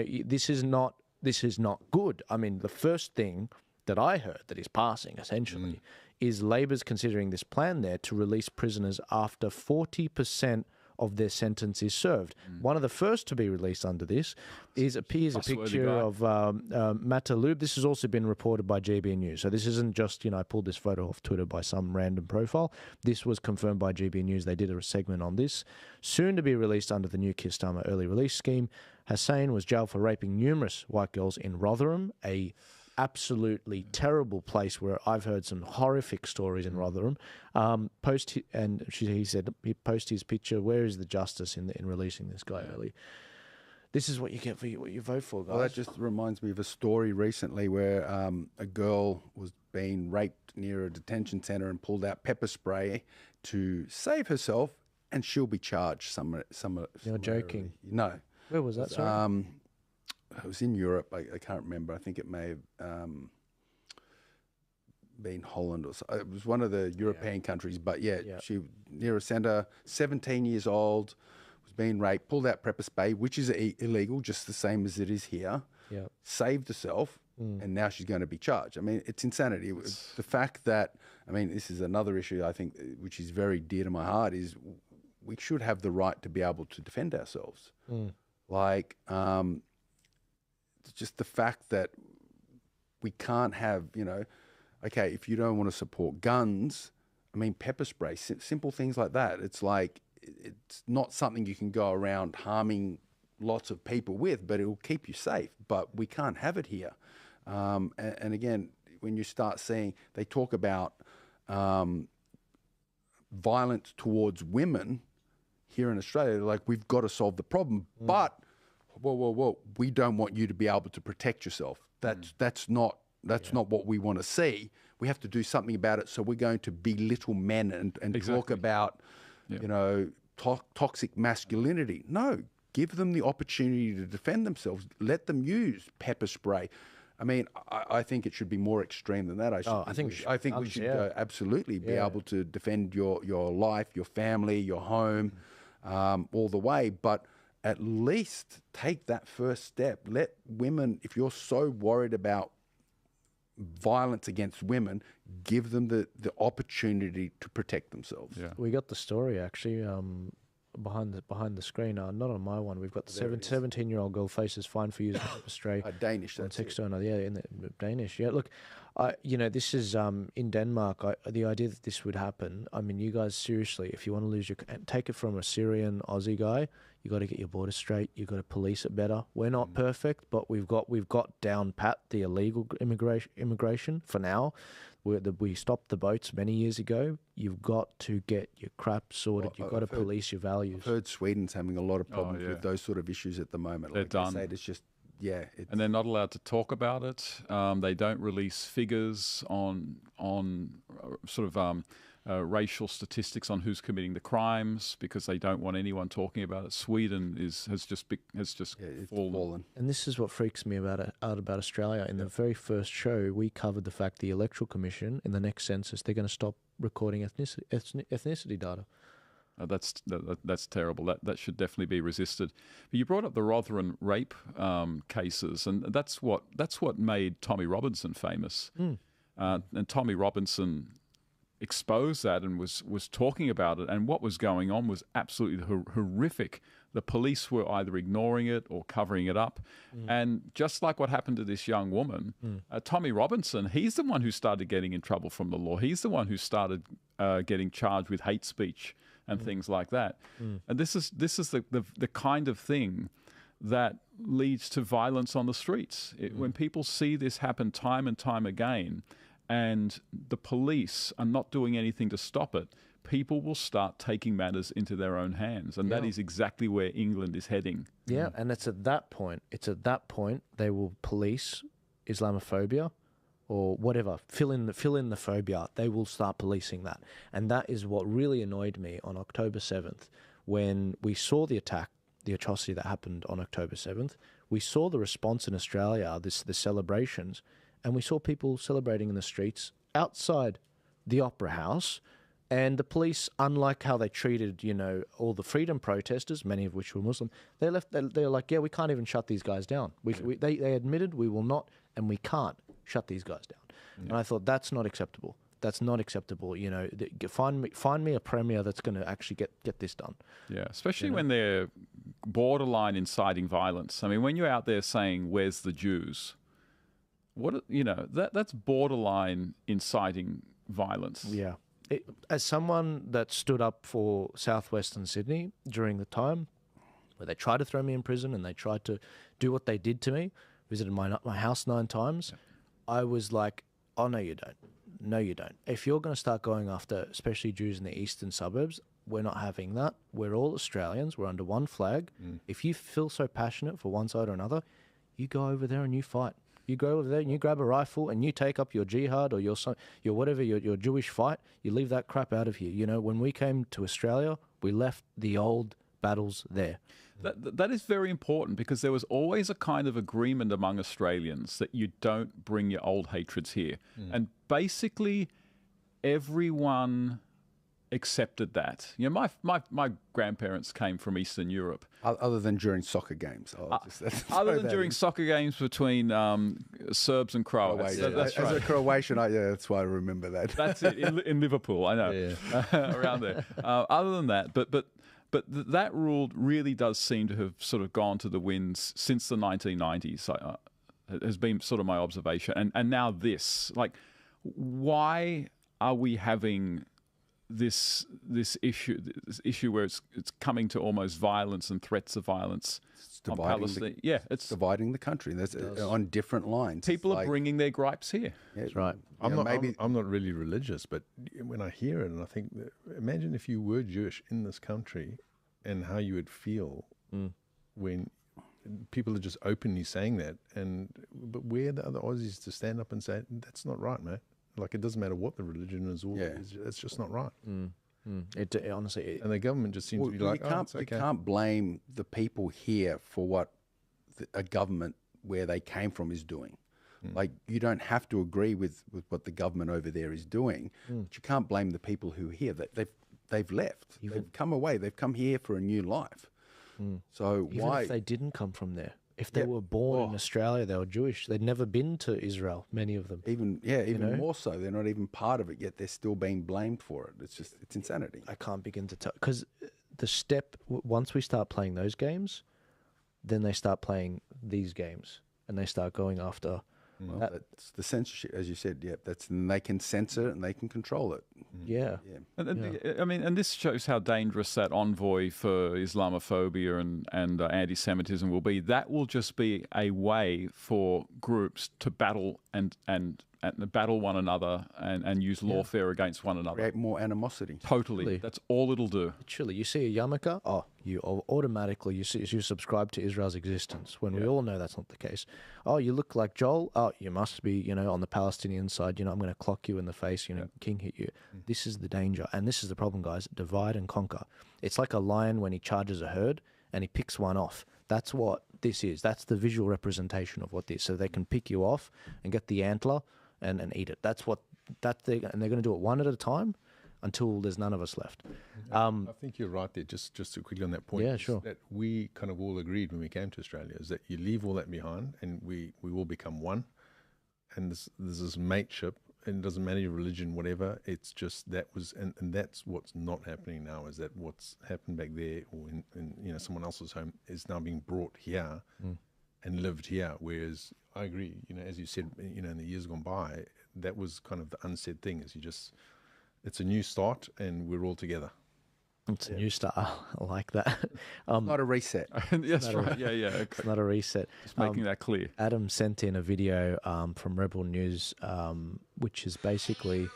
This is not good. I mean, the first thing that I heard that is passing, essentially, is Labor's considering this plan there to release prisoners after 40% of their sentence is served. One of the first to be released under this here's a picture of Matalub. This has also been reported by GB News. So this isn't just, I pulled this photo off Twitter by some random profile. This was confirmed by GB News. They did a segment on this. Soon to be released under the new Kistama early release scheme. Hussein was jailed for raping numerous white girls in Rotherham, a absolutely terrible place where I've heard some horrific stories in Rotherham. He said he posted his picture. Where is the justice in releasing this guy early? This is what you get for what you vote for, guys. Well, that just reminds me of a story recently where a girl was being raped near a detention centre and pulled out pepper spray to save herself, and she'll be charged. You're joking. No. Where was that? Sorry. It was in Europe. I can't remember. I think it may have been Holland or so. It was one of the European countries. But she near a centre, 17 years old, was being raped, pulled out pepper spray, which is illegal, just the same as it is here. Yeah. Saved herself, and now she's going to be charged. I mean, it's insanity. The fact that, this is another issue I think which is very dear to my heart, is we should have the right to be able to defend ourselves. Just the fact that we can't have, okay, if you don't want to support guns, pepper spray, simple things like that. It's like, it's not something you can go around harming lots of people with, but it will keep you safe. But we can't have it here. And again, when you start seeing, they talk about violence towards women here in Australia, they're like, we've got to solve the problem. But whoa, we don't want you to be able to protect yourself. That's not what we want to see. We have to do something about it. So we're going to belittle men and talk about, toxic masculinity. No, give them the opportunity to defend themselves. Let them use pepper spray. I think it should be more extreme than that. I think we should absolutely be able to defend your life, your family, your home, all the way. But at least take that first step. Let women, if you're so worried about violence against women, give them the opportunity to protect themselves. Yeah. We got the story actually behind the screen. Not on my one. We've got the 17-year-old girl faces fine for using pepper spray. Danish. That's it. In the Danish. Yeah. Look, this is in Denmark. The idea that this would happen. You guys seriously, if you want to lose take it from a Syrian Aussie guy. You got to get your border straight. You got to police it better. We're not perfect, but we've got down pat the illegal immigration for now. We stopped the boats many years ago. You've got to get your crap sorted. You've got to police your values. I've heard Sweden's having a lot of problems with those sort of issues at the moment. They're done. It's just, and they're not allowed to talk about it. They don't release figures on sort of racial statistics on who's committing the crimes because they don't want anyone talking about it. Sweden has just fallen. And this is what freaks me out about Australia. In the very first show, we covered the fact the Electoral Commission in the next census, they're going to stop recording ethnicity data. That's terrible. That should definitely be resisted. But you brought up the Rotherham rape cases, and that's what made Tommy Robinson famous. And Tommy Robinson exposed that and was talking about it, and what was going on was absolutely horrific. The police were either ignoring it or covering it up. And just like what happened to this young woman, Tommy Robinson, he's the one who started getting in trouble from the law. He's the one who started getting charged with hate speech and things like that. And this is the kind of thing that leads to violence on the streets. When people see this happen time and time again, and the police are not doing anything to stop it, people will start taking matters into their own hands. And that is exactly where England is heading. Yeah, and it's at that point they will police Islamophobia or whatever, fill in the phobia. They will start policing that. And that is what really annoyed me on October 7th when we saw the attack, the atrocity that happened on October 7th. We saw the response in Australia, the celebrations, and we saw people celebrating in the streets outside the Opera House And the police, unlike how they treated, all the freedom protesters, many of which were Muslim, they're like, yeah, we can't even shut these guys down. They admitted we will not, and we can't shut these guys down. And I thought, that's not acceptable. That's not acceptable. Find me a premier that's going to actually get this done. Yeah, especially when they're borderline inciting violence. I mean, when you're out there saying, "Where's the Jews?" That's borderline inciting violence. Yeah. As someone that stood up for southwestern Sydney during the time where they tried to throw me in prison and they tried to do what they did to me, visited my house 9 times, I was like, oh, no, you don't. No, you don't. If you're going to start going after especially Jews in the eastern suburbs, we're not having that. We're all Australians. We're under one flag. If you feel so passionate for one side or another, you go over there and you fight. You go over there and you grab a rifle and you take up your jihad or your whatever, your Jewish fight. You leave that crap out of here. When we came to Australia, we left the old battles there. That is very important, because there was always a kind of agreement among Australians that you don't bring your old hatreds here. And basically everyone accepted that. My grandparents came from Eastern Europe. Other than during soccer games. Other than during soccer games between Serbs and Croats. That's right. As a Croatian, that's why I remember that. That's it, in Liverpool, I know, around there. Other than that, but that rule really does seem to have sort of gone to the winds since the 1990s. Has been sort of my observation. And now this, like, why are we having this issue where it's coming to almost violence and threats of violence on Palestine? It's dividing the country. That's on different lines. People are bringing their gripes here. That's right. I'm not really religious, but when I hear it, and I think, imagine if you were Jewish in this country, and how you would feel when people are just openly saying that. But where are the other Aussies to stand up and say, that's not right, mate? Like, it doesn't matter what the religion is, it's just not right. It honestly, and the government just seems to be like, it's okay. You can't blame the people here for what a government where they came from is doing. Like, you don't have to agree with what the government over there is doing, but you can't blame the people who are here. They've left. They've come away. They've come here for a new life. So even if they didn't come from there, if they were born in Australia, they were Jewish. They'd never been to Israel, many of them. Even more so. They're not even part of it, yet they're still being blamed for it. It's insanity. I can't begin to tell. Because the step, once we start playing those games, then they start playing these games. And they start going after... that's the censorship, as you said. And they can censor it and they can control it. And this shows how dangerous that envoy for Islamophobia and anti-Semitism will be. That will just be a way for groups to battle and battle one another and use lawfare against one another. Create more animosity. Totally. That's all it'll do. Literally, you see a yarmulke, you automatically you subscribe to Israel's existence, when we all know that's not the case. Oh, you look like Joel. Oh, you must be, on the Palestinian side. I'm going to clock you in the face. King hit you. This is the danger, and this is the problem, guys. Divide and conquer. It's like a lion when he charges a herd and he picks one off. That's what this is. That's the visual representation of what this. So they can pick you off and get the antler and eat it. And they're going to do it one at a time until there's none of us left. I think you're right there. Just to quickly on that point. Yeah, sure. That we kind of all agreed when we came to Australia is that you leave all that behind and we will become one. And there's this mateship, and it doesn't matter your religion, whatever. It's just and that's what's not happening now. Is that what's happened back there or in someone else's home is now being brought here and lived here. Whereas I agree, as you said, in the years gone by, that was kind of the unsaid thing. Is it's a new start and we're all together. It's a new start. I like that. Not a reset. That's right. It's not a reset. Just making that clear. Adam sent in a video from Rebel News, which is basically